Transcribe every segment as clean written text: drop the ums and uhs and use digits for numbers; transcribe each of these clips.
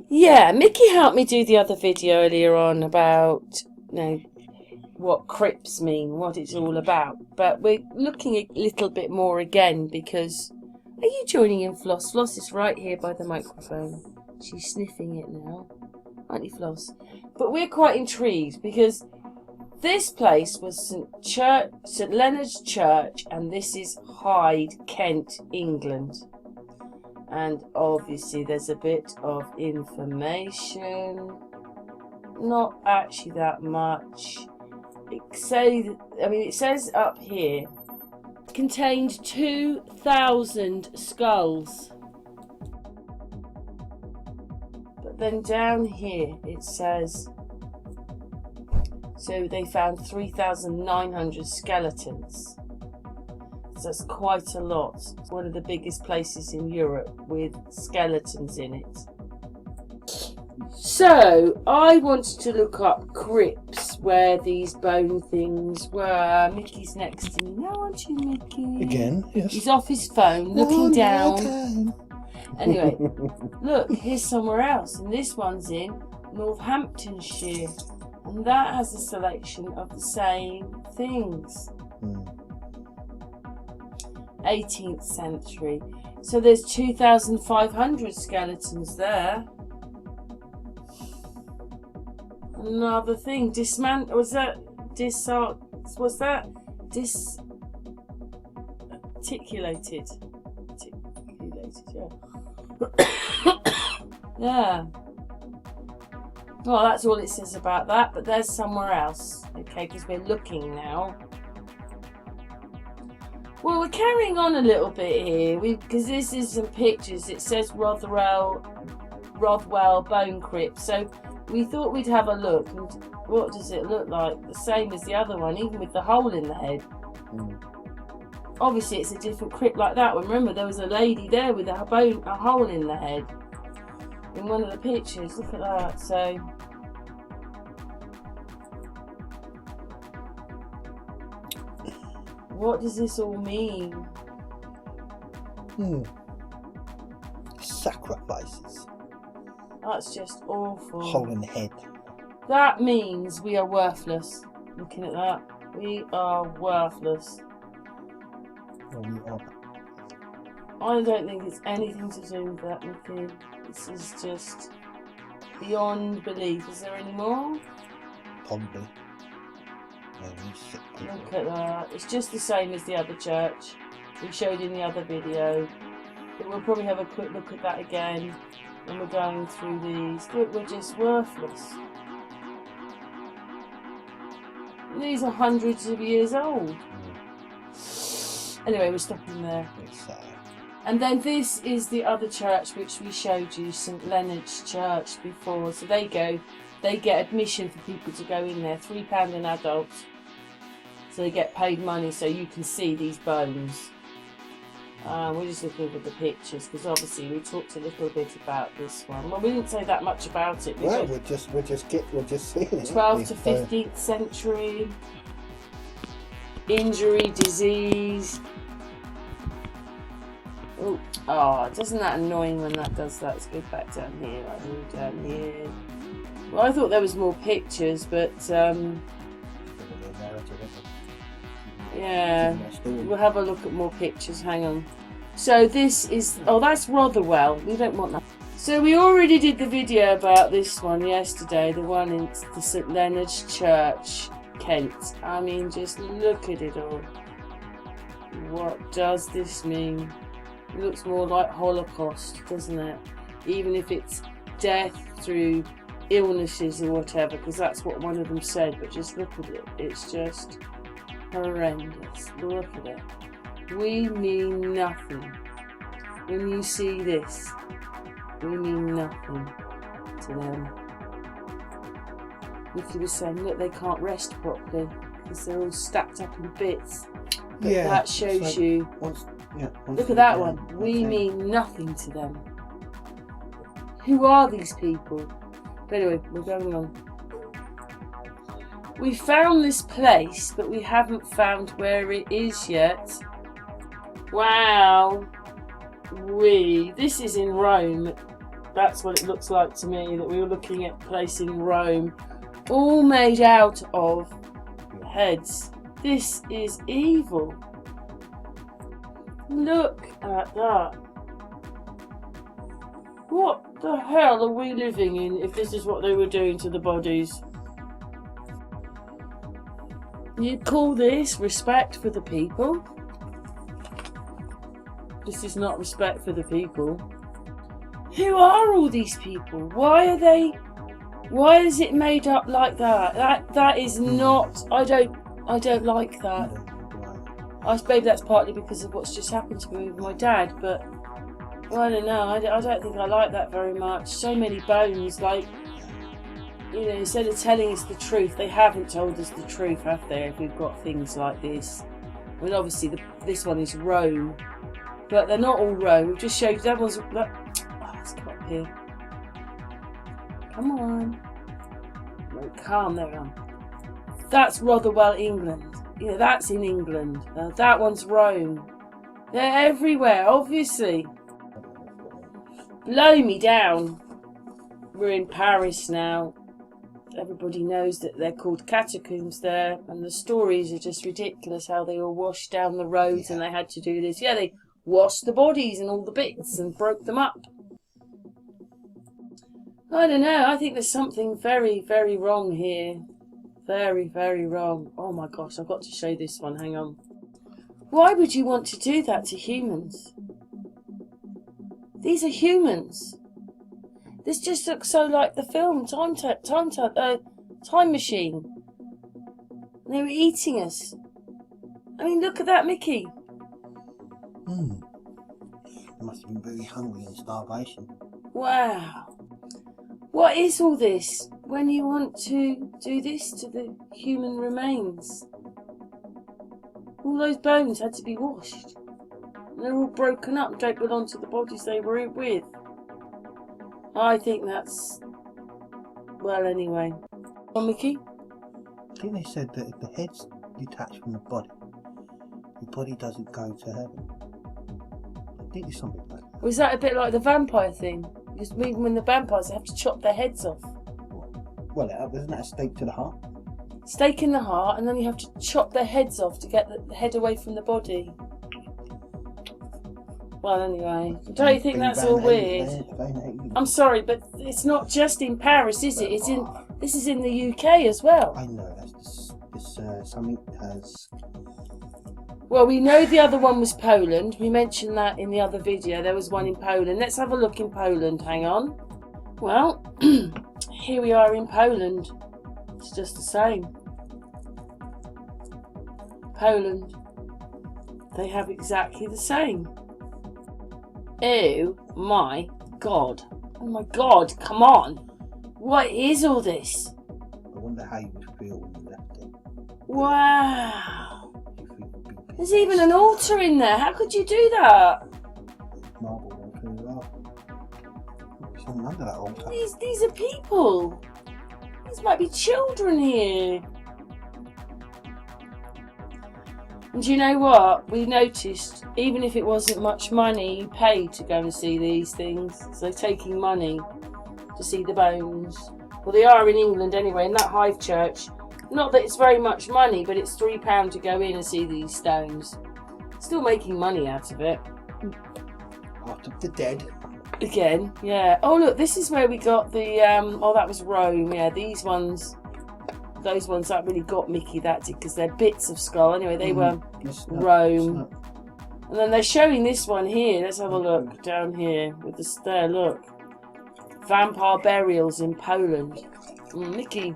Yeah, Mickey helped me do the other video earlier on about, what crypts mean, what it's all about. But we're looking a little bit more again because... Are you joining in, Floss? Floss is right here by the microphone. She's sniffing it now. Aren't you, Floss? But we're quite intrigued because this place was St Leonard's Church, and this is Hyde, Kent, England. And obviously there's a bit of information. Not actually that much. It says up here, contained 2,000 skulls. But then down here it says, so they found 3,900 skeletons. So that's quite a lot. It's one of the biggest places in Europe with skeletons in it. So I wanted to look up crypts where these bone things were. Mickey's next to me now, aren't you, Mickey? Again, yes. He's off his phone, looking down. Anyway, look, here's somewhere else, and this one's in Northamptonshire, and that has a selection of the same things. 18th century. So there's 2,500 skeletons there. Another thing, articulated, yeah. Yeah. Well, that's all it says about that, but there's somewhere else, okay, because we're looking now. Well, we're carrying on a little bit here, because this is some pictures. It says Rothwell Bone Crypt, so we thought we'd have a look. And what does it look like? The same as the other one, even with the hole in the head. Obviously, it's a different crypt like that one. Remember, there was a lady there with a hole in the head in one of the pictures. Look at that. So, what does this all mean? Sacrifices. That's just awful. Hole in the head. That means we are worthless. Looking at that, we are worthless. I don't think it's anything to do with that, Mickey. This is just beyond belief. Is there any more? Probably. Look at that. It's just the same as the other church we showed in the other video. But we'll probably have a quick look at that again when we're going through these. Look, we're just worthless. These are hundreds of years old. Anyway, we're stopping there. And then this is the other church which we showed you, St Leonard's Church, before. So they get admission for people to go in there, £3 an adult. So they get paid money so you can see these bones. We're just looking at the pictures because obviously we talked a little bit about this one. Well, we didn't say that much about it. Well, we're just seeing it. 12th to 15th century. Injury, disease. Oh, isn't that annoying when that does that? Let's go back down here. Right, move down here. Well, I thought there was more pictures, but yeah, we'll have a look at more pictures. Hang on. So this is, that's Rotherwell. We don't want that. So we already did the video about this one yesterday, the one in the St Leonard's Church, Kent. I mean, just look at it all. What does this mean? It looks more like Holocaust, doesn't it? Even if it's death through illnesses or whatever, because that's what one of them said. But just look at it. It's just horrendous. Look at it. We mean nothing. When you see this, we mean nothing to them. Nicky was saying, look, they can't rest properly because they're all stacked up in bits. But yeah, that shows you. Look at that one. We mean nothing to them. Who are these people? But anyway, we're going on. We found this place, but we haven't found where it is yet. Wow. This is in Rome. That's what it looks like to me, that we were looking at a place in Rome. All made out of heads. This is evil. Look at that. What the hell are we living in if this is what they were doing to the bodies? You call this respect for the people? This is not respect for the people. Who are all these people? Why is it made up like that? That is not, I don't like that. Maybe that's partly because of what's just happened to me with my dad, but I don't know, I don't think I like that very much. So many bones, like, you know, instead of telling us the truth, they haven't told us the truth, have they, if we've got things like this. I mean, obviously, this one is Rome, but they're not all Rome. It just shows that one's... let's come up here. Come on. No, calm there. That's Rotherwell, England. Yeah, that's in England. That one's Rome. They're everywhere, obviously. Blow me down. We're in Paris now. Everybody knows that they're called catacombs there, and the stories are just ridiculous, how they were washed down the roads and they had to do this. Yeah, they washed the bodies and all the bits and broke them up. I don't know, I think there's something very, very wrong here. Very, very wrong. Oh my gosh, I've got to show this one, hang on. Why would you want to do that to humans? These are humans. This just looks so like the film Time Machine. They were eating us. I mean, look at that Mickey. They must have been very hungry and starvation. Wow. What is all this when you want to do this to the human remains? All those bones had to be washed. They're all broken up and don't belong to the bodies they were with. I think that's... well, anyway. Oh, Mickey? I think they said that if the head's detached from the body doesn't go to heaven. I think it's something like that. Was that a bit like the vampire thing? Because even when the vampires have to chop their heads off. Well, isn't that a stake to the heart? Stake in the heart, and then you have to chop their heads off to get the head away from the body. Well, anyway, don't you think that's all weird? I'm sorry, but it's not just in Paris, is it? This is in the UK as well. I know, that's something has... Well, we know the other one was Poland. We mentioned that in the other video. There was one in Poland. Let's have a look in Poland. Hang on. Well, here we are in Poland. It's just the same. Poland. They have exactly the same. Oh my god. Oh my god, come on. What is all this? I wonder how you would feel when you left it. Wow. There's even an altar in there. How could you do that? Marble altar as well. There's someone under that altar. These are people. These might be children here. And do you know what? We noticed, even if it wasn't much money, you paid to go and see these things. So taking money to see the bones. Well, they are in England anyway, in that Hive Church. Not that it's very much money, but it's £3 to go in and see these stones. Still making money out of it. Out of the dead. Again, yeah. Oh look, this is where we got the, oh that was Rome, yeah, these ones, those ones that really got Mickey, that did, because they're bits of skull. Anyway, they were Rome. And then they're showing this one here, let's have a look, down here, with the stair, look. Vampire burials in Poland. Mickey.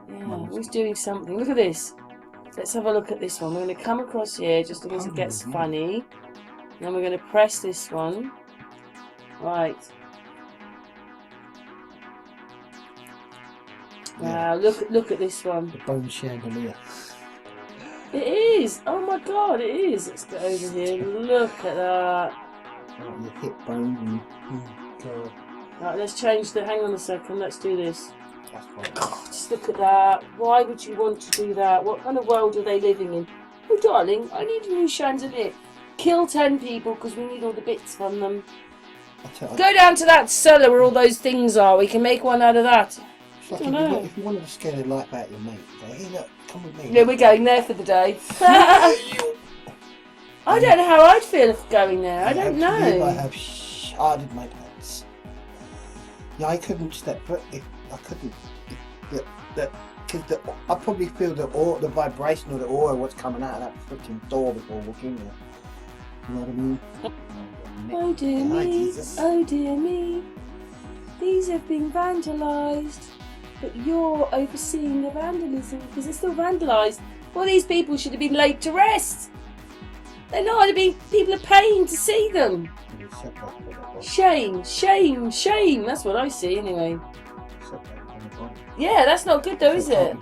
Yeah, he's doing something. Look at this. Let's have a look at this one. We're going to come across here just in case it gets funny. And then we're going to press this one. Right. Wow, look at this one. The bone chandelier. It is! Oh my god, it is! Let's get over here. Look at that. Your hip bone and God. Right, let's change the. Hang on a second. Let's do this. That's fine. God, just look at that. Why would you want to do that? What kind of world are they living in? Oh, darling, I need a new chandelier. Kill 10 people because we need all the bits from them. Go down to that cellar where all those things are. We can make one out of that. It's like I don't know. if you wanted to scare the life out of your mate, go, hey, look, come with me. Yeah, we're going there for the day. I don't know how I'd feel if going there. I don't know. I have sharded my pants. Yeah, I couldn't step foot. I couldn't. Because I probably feel the vibration or the aura of what's coming out of that freaking door before walking there. You know what I mean? Oh dear Yeah, me, Jesus. oh dear me. These have been vandalised, but you're overseeing the vandalism because they're still vandalised. Well, these people should have been laid to rest. They're not. People are paying to see them. Shame, shame, shame. That's what I see anyway. Yeah, that's not good though, is it?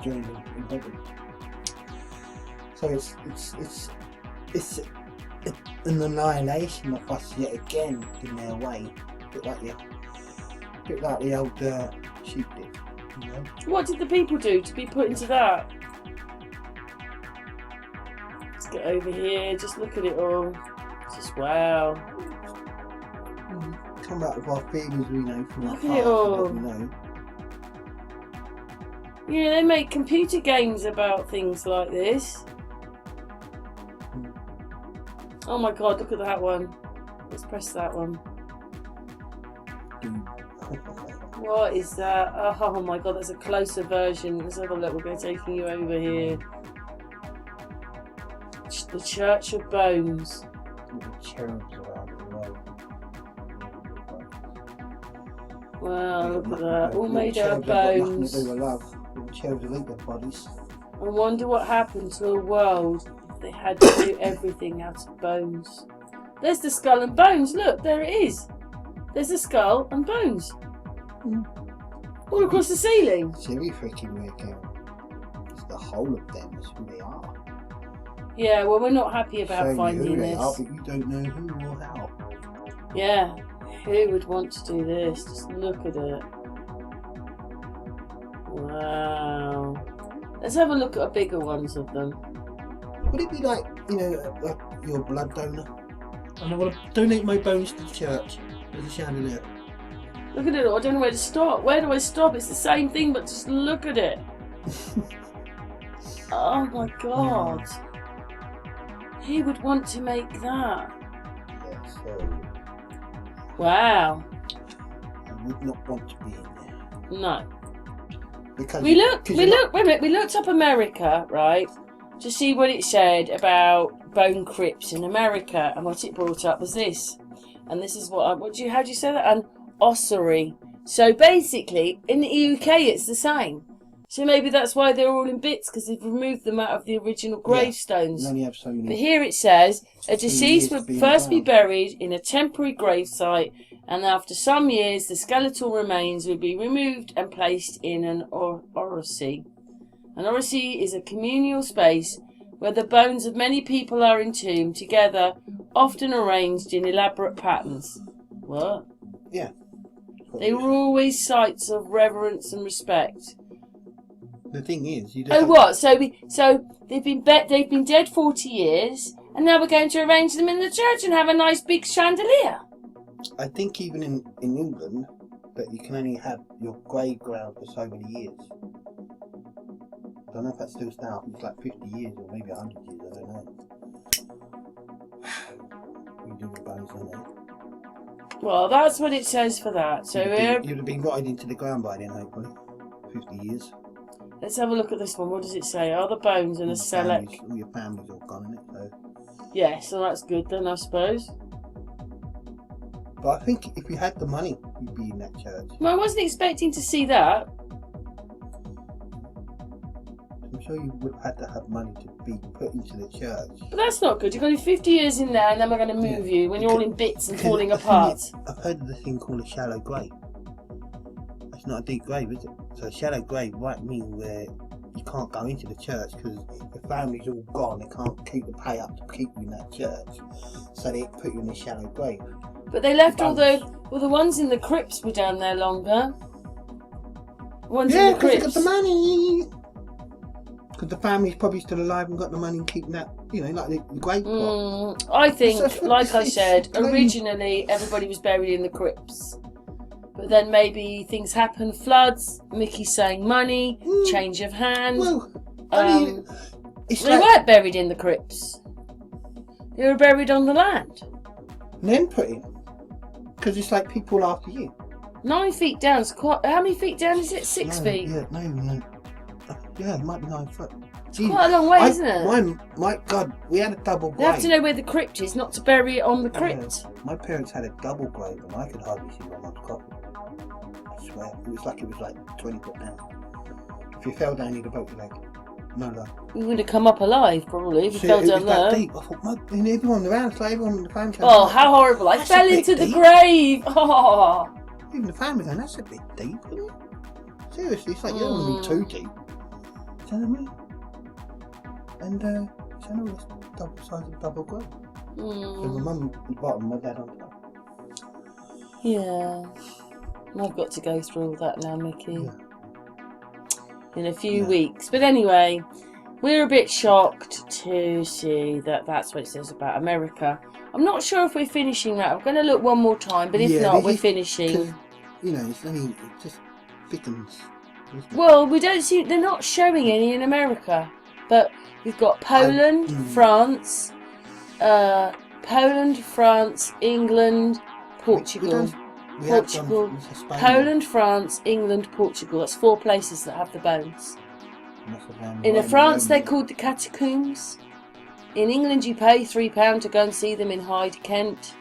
So it's an annihilation of us yet again in their way, a bit like the old sheep did. You know? What did the people do to be put into that? Let's get over here. Just look at it all. Just wow. Come out with our feelings, we know from our Look at past, it all. we know. Yeah, they make computer games about things like this. Oh my god, look at that one. Let's press that one. What is that? Oh my god, that's a closer version. Let's have a look. We're going to take you over here. The Church of Bones. Cherubs around the world. Wow, look at that. All made out of bones. They were love. The cherubs will eat their bodies. I wonder what happened to a world if they had to do everything out of bones. There's the skull and bones. Look, there it is. There's the skull and bones. All across the ceiling. It's every freaking weird game. It's the whole of them is who they are. Yeah, well, we're not happy about Showing finding you who they this. are, but you don't know who or how. Yeah, who would want to do this? Just look at it. Wow. Let's have a look at bigger ones of them. Would it be like, you know, like your blood donor? And I want to donate my bones to the church. There's a chandelier. Look at it all. I don't know where to stop. Where do I stop? It's the same thing, but just look at it. Oh my god. Who would want to make that? Yeah, so Wow. I would not want to be in there. No. Because Wait a minute, we looked up America, right, to see what it said about bone crypts in America, and what it brought up was this. And this is how do you say that? An ossuary. So basically, in the UK it's the same. So maybe that's why they're all in bits, because they've removed them out of the original gravestones. you only have so many. But here it says, a deceased years would to be first be around. buried in a temporary gravesite, and after some years the skeletal remains would be removed and placed in an orrery. An orrery is a communal space where the bones of many people are entombed together, often arranged in elaborate patterns. What? Yeah. They were always sites of reverence and respect. The thing is, you don't. Oh, have- what? So they've been dead 40 years, and now we're going to arrange them in the church and have a nice big chandelier. I think even in England, that you can only have your grave ground for so many years. I don't know if that's still now. It's like 50 years or maybe 100 years. I don't know. We do the bones, don't they? Well, that's what it says for that. So You'd have been rotted into the ground by then, hopefully. 50 years. let's have a look at this one. What does it say? Are the bones in a select? All your family's all gone in it, so. Yeah, so that's good then, I suppose. But I think if you had the money, you'd be in that church. Well, I wasn't expecting to see that. I'm sure you would have had to have money to be put into the church. But that's not good. You've got to be 50 years in there, and then we're going to move you when you're all in bits and falling apart. I've heard of the thing called a shallow grave. It's not a deep grave, is it? So a shallow grave might mean where you can't go into the church because the family's all gone. They can't keep the pay up to keep you in that church. So they put you in a shallow grave. But they left all the ones in the crypts were down there longer. Ones in the because they crypts. got the money. Because the family's probably still alive and got the money and keeping that, like the grave plot. I think, That's like I said, it's originally everybody was buried in the crypts. But then maybe things happen, floods, Mickey's saying money, change of hand. Well, I mean, it's they weren't buried in the crypts. They were buried on the land. And then put in. Because it's like people after you. 9 feet down is quite... How many feet down is it? 6 feet? Yeah, no. Yeah, it might be 9 foot. It's quite a long way, isn't it? My God, we had a double grave. You have to know where the crypt is, not to bury it on the crypt. My parents had a double grave and I could hardly see my mum's coffin. I swear. It was like 20 foot down. If you fell down, you'd have broke your leg. No lie. You would have come up alive, probably, if you fell down there. Deep. I thought, and everyone around, so everyone in the family. Oh, how horrible. I fell into the grave. Oh. Even the family going, that's a bit deep, isn't it? Seriously, it's like you don't want to be too deep. Do you know what I mean? And, so no, it's double size of double grave. So my mum at the bottom, my dad on top. Yeah. I've got to go through all that now, Mickey. Yeah. In a few weeks. But anyway, we're a bit shocked to see that that's what it says about America. I'm not sure if we're finishing that. I'm going to look one more time, but if not, we're finishing. It's only, it just thickens. Well, we don't see, they're not showing any in America. But we've got Poland, France, England, Portugal. Poland, France, England, Portugal. That's 4 places that have the bones. In France, they're called the catacombs. In England, you pay £3 to go and see them in Hyde, Kent.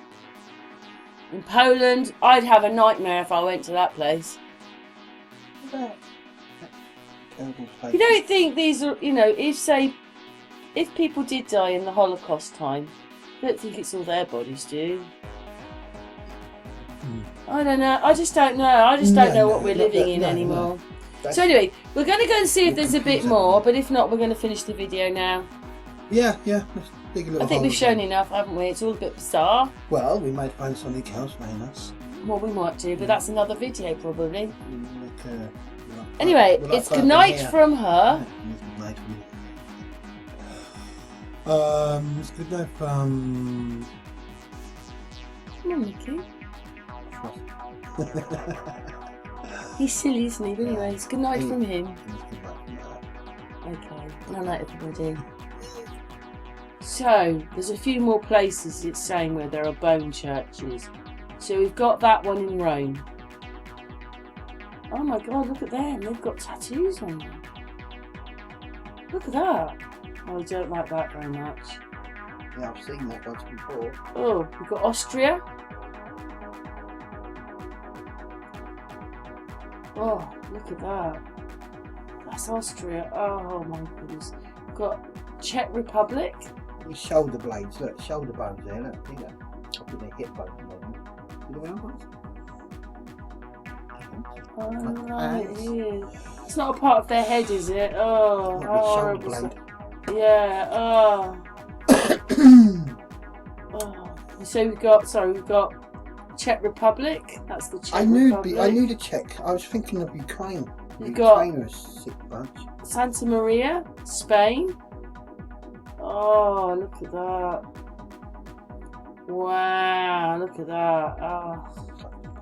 In Poland, I'd have a nightmare if I went to that place. You don't think these are, if people did die in the Holocaust time, I don't think it's all their bodies, do you? I don't know. I just don't know. I just don't know what we're living in anymore. So anyway, we're going to go and see if there's a bit more, but if not, we're going to finish the video now. Yeah. Let's dig a little I think we've shown enough, haven't we? It's all a bit bizarre. Well, we might find something else, may us. Well, we might do, but that's another video probably. Anyway, it's good night from her. It's good night from... Come on, Mickey. He's silly, isn't he? But anyway, it's good night from him. Okay, good night everybody. So, there's a few more places it's saying where there are bone churches. So we've got that one in Rome. Oh my God, look at them. They've got tattoos on them. Look at that. Oh, I don't like that very much. Yeah, I've seen that once before. Oh, we've got Austria. Oh, look at that. That's Austria. Oh my goodness. We've got Czech Republic. These shoulder blades, look, shoulder bones there, look, see that? Up with their hip bones, maybe. See the round ones? Oh, right, it is. It's not a part of their head, is it? Oh, Like how shoulder horrible. blade. Yeah, oh. Oh. So we've got Czech Republic. That's the Czech Republic. I knew the Czech. I was thinking of Ukraine. You've got Ukraine was a sick bunch. Santa Maria, Spain. Oh, look at that. Wow, look at that. Oh.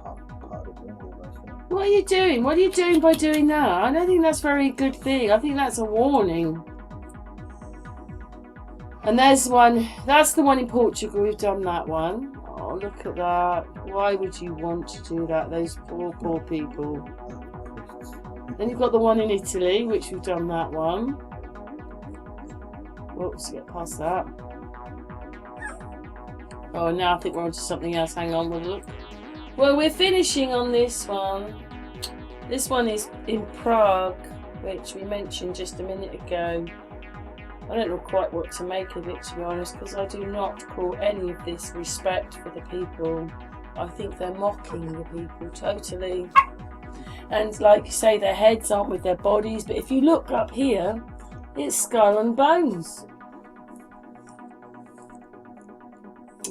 Part of the wall, almost, yeah. What are you doing? What are you doing by doing that? I don't think that's a very good thing. I think that's a warning. And there's one, that's the one in Portugal. We've done that one. Oh, look at that. Why would you want to do that? Those poor people. Then you've got the one in Italy, which we've done that one. Whoops, get past that. Oh, now I think we're on to something else. Hang on, we'll look. Well, we're finishing on this one. This one is in Prague, which we mentioned just a minute ago. I don't know quite what to make of it, to be honest, because I do not call any of this respect for the people. I think they're mocking the people totally. And like you say, their heads aren't with their bodies, but if you look up here, it's skull and bones.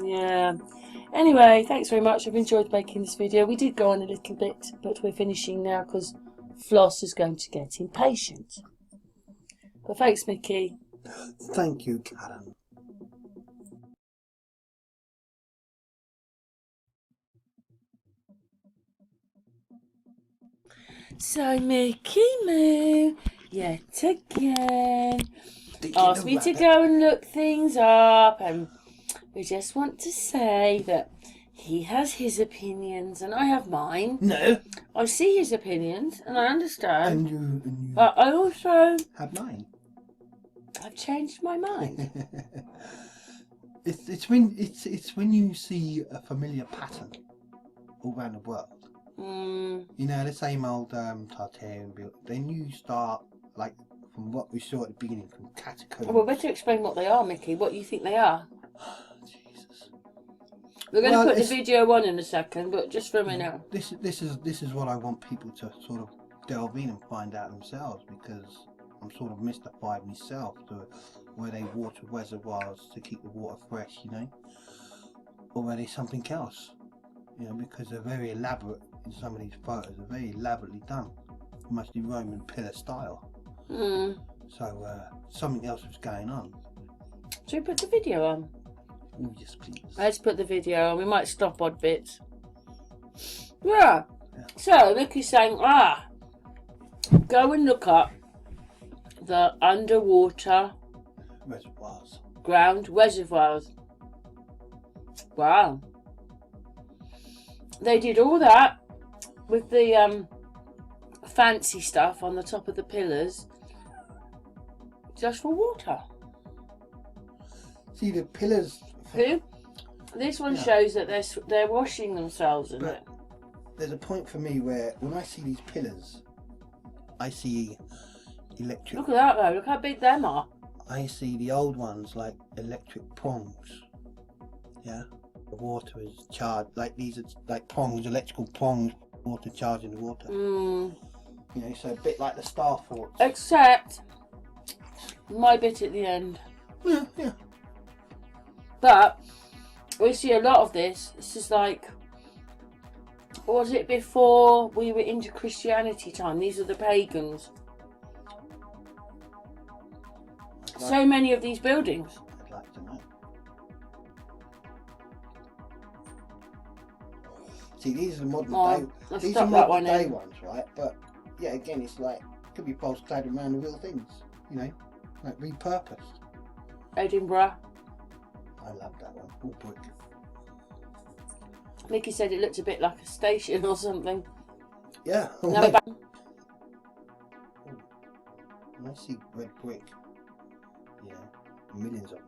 Yeah, Anyway, thanks very much. I've enjoyed making this video. We did go on a little bit, but we're finishing now because Floss is going to get impatient. But thanks, Mickey. Thank you, Karen. So Mickey Moo, yet again, asked me to go and look things up, and we just want to say that he has his opinions and I have mine. No. I see his opinions and I understand. And you But I also have mine. I've changed my mind. it's when you see a familiar pattern all around the world. You know, the same old Tartarian build. Then you start, like, from what we saw at the beginning, from catacombs. Well, better explain what they are, Mickey. What you think they are. Jesus. We're going to put the video on in a second, but just for a minute. This is what I want people to sort of delve in and find out themselves, because I'm sort of mystified myself to where they water reservoirs to keep the water fresh, you know, or where there's something else, you know, because they're very elaborate. In some of these photos are very elaborately done, mostly Roman pillar style. So something else was going on. Should we put the video on? Oh yes, please. Let's put the video on. We might stop odd bits. Yeah. So Mickey's saying, go and look up the underwater Reservoirs. Ground reservoirs. Wow. They did all that with the fancy stuff on the top of the pillars just for water. See the pillars. This one shows that they're washing themselves in it. There's a point for me where when I see these pillars, I see electric. Look at that though. Look how big them are. I see the old ones like electric prongs. Yeah. The water is charged, like these are like prongs, electrical prongs, water charging the water. You know, so a bit like the star forts. Except my bit at the end. Yeah. But we see a lot of this. It's just like, was it before we were into Christianity time? These are the pagans. So many of these buildings. I'd like to know. See, these are the modern day. These are modern day ones, right? But yeah, again, it's like could be false clad around the real things, you know, like repurposed. Edinburgh. I love that one. All brick. Mickey said it looked a bit like a station or something. Yeah. No, I see red brick. Yeah, millions of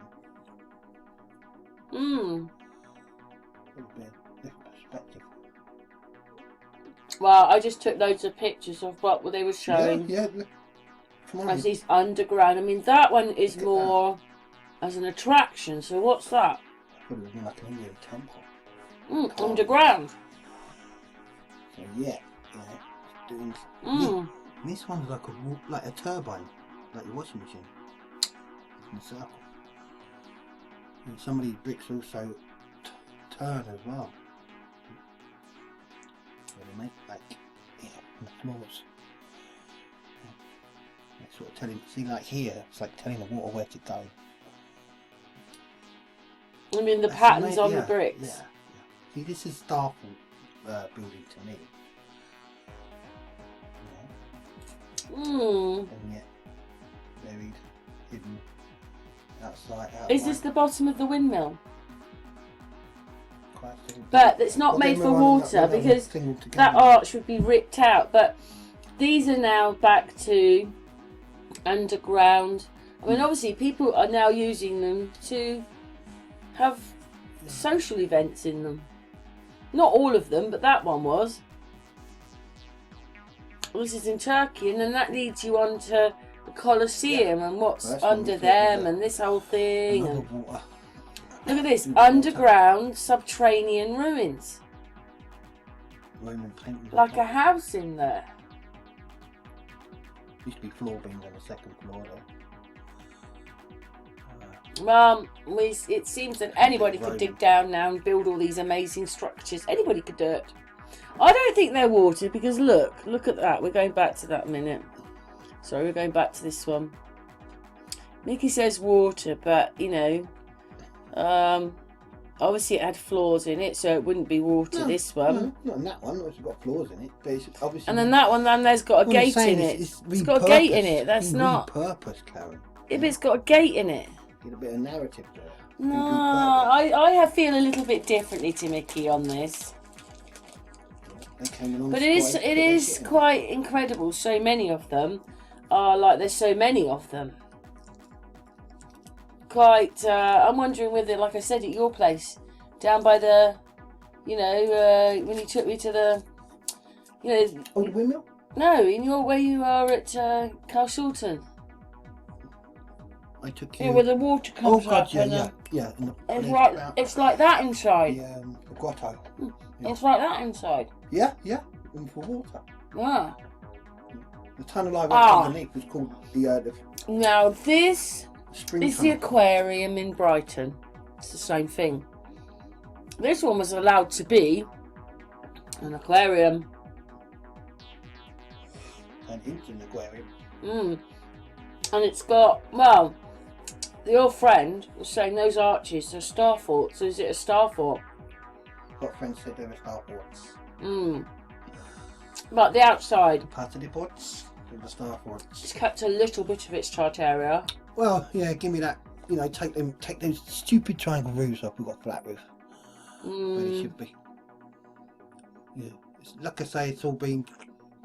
them. Different perspective. Well, I just took loads of pictures of what they were showing. Yeah. Come on. As these underground. I mean, that one is more as an attraction. So what's that? I thought it was more like an Indian temple. Underground. So yeah, doing. This one's like a turbine, like your washing machine. In a circle. And some of these bricks also turn as well. So they make like on the floors. They're sort of telling. See, like here, it's like telling the water where to go. I mean, the patterns on the bricks. Yeah. See, this is Starfall building to me. And yet, buried, hidden, outside. Is this the bottom of the windmill? But it's not made for water because that arch would be ripped out. But these are now back to underground. I mean, obviously, people are now using them to have social events in them. Not all of them, but that one was. This is in Turkey, and then that leads you on to the Colosseum and what's under them and this whole thing. Look at this, underground subterranean ruins. Roman painting. Like a house in there. Used to be floor beams on the second floor though. It seems that anybody could dig down now and build all these amazing structures. Anybody could do it. I don't think they're water because look at that. We're going back to that in a minute. Sorry, we're going back to this one. Mickey says water, but you know, obviously it had flaws in it, so it wouldn't be water. No, this one. No, not in that one. It's got flaws in it, but it's obviously. And then that one, then there's got a gate in it. It's got a gate in it. That's not purpose, Karen. If it's got a gate in it. Get a bit of narrative to it. No, I feel a little bit differently to Mickey on this. But it is quite incredible. So many of them are like there's so many of them. Quite. I'm wondering whether, like I said, at your place, down by the, you know, when you took me to the, you know. Oh, the windmill? No, in your where you are at Carshalton. I took you. Yeah, where the water comes up. Yeah. It's like that inside. The grotto. Yeah. It's like that inside. Yeah, and for water. Yeah. The tunnel I went underneath was called the. Now this is the aquarium in Brighton. It's the same thing. This one was allowed to be an aquarium. An instant aquarium. And it's got, well, your friend was saying those arches are star forts. So is it a star fort? What friend said they were star forts? But the outside. Part of the ports? The star forts. It's kept a little bit of its chart area. Well, yeah, give me that. You know, take those stupid triangle roofs off. We've got a flat roof. Where they should be. Yeah, like I say, it's all been.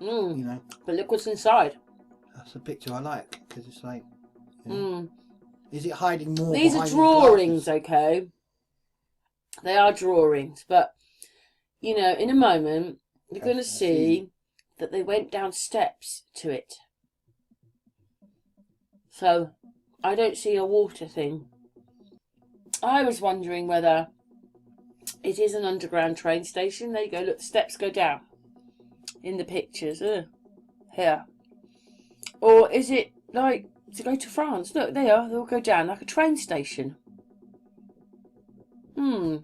You know. But look what's inside. That's a picture I like because it's like. You know, is it hiding more? These are drawings, okay? They are drawings, but you know, in a moment you're going to see that they went down steps to it. So I don't see a water thing. I was wondering whether it is an underground train station. There you go. Look, the steps go down in the pictures. Here. Or is it like to go to France? Look, they are. They'll go down like a train station. You're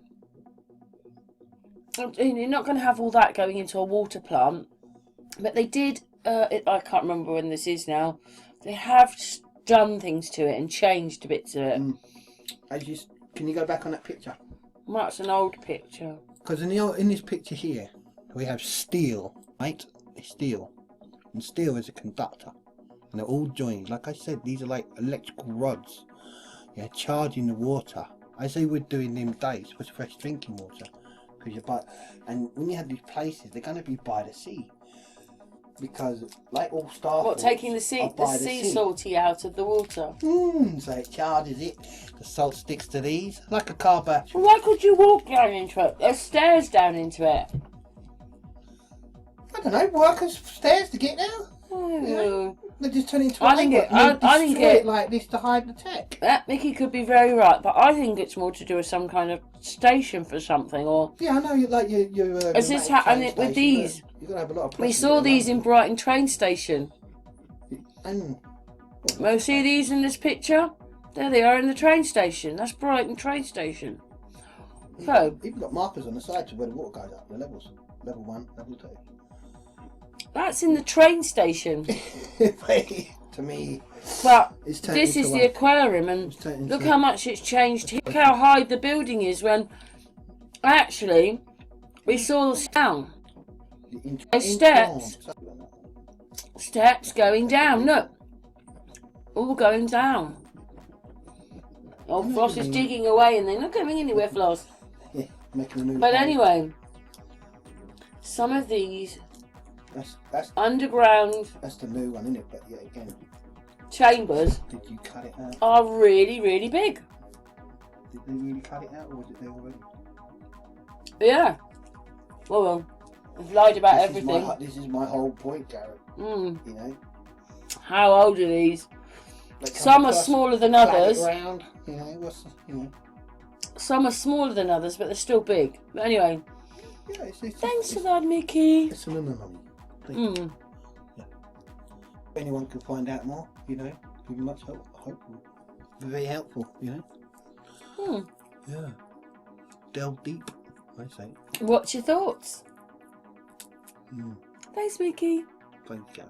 not going to have all that going into a water plant. But they did, I can't remember when this is now. They have done things to it and changed a bit to it. Can you go back on that picture? Well, that's an old picture. Because in this picture here, we have steel, right? It's steel. And steel is a conductor. And they're all joined. Like I said, these are like electrical rods. Yeah, charging the water. As they were doing them days was fresh drinking water. And when you have these places, they're going to be by the sea. Because, like all star forts, taking the sea salty out of the water? So it charges it. The salt sticks to these, like a car battery. Well, why could you walk down into it? There's stairs down into it. I don't know, workers stairs to get there. Oh. They just turn into I think it like this to hide the tech. Mickey could be very right, but I think it's more to do with some kind of station for something, or yeah, I know. Like you. Is this happening with these? You're gonna have a lot of. We saw these in Brighton train station. And well, see these in this picture? There they are in the train station. That's Brighton train station. So you've got markers on the side to where the water goes up. The levels, level 1, level 2. That's in the train station. To me, but this is the aquarium, and look how much it's changed. Look how high the building is. When actually we saw down steps going down. Look, all going down. Oh, Floss is digging away, and they're not going anywhere, Floss. Yeah, making a new. But anyway, some of these. That's underground. That's the new one, isn't it? But yeah, again. Chambers. Did you cut it out? Are really, really big. Did they really cut it out, or was it there already? Yeah. Well, I've lied about everything. This is my whole point, Gareth. You know. How old are these? Some are smaller than others. Around, you know, Some are smaller than others, but they're still big. But anyway. Yeah, Thanks for that, Mickey. It's an anomaly. Yeah. If anyone can find out more, you know, be much helpful. Very helpful, you know. Hmm. Yeah. Delve deep, I say. What's your thoughts? Mm. Thanks, Mickey. Thank you.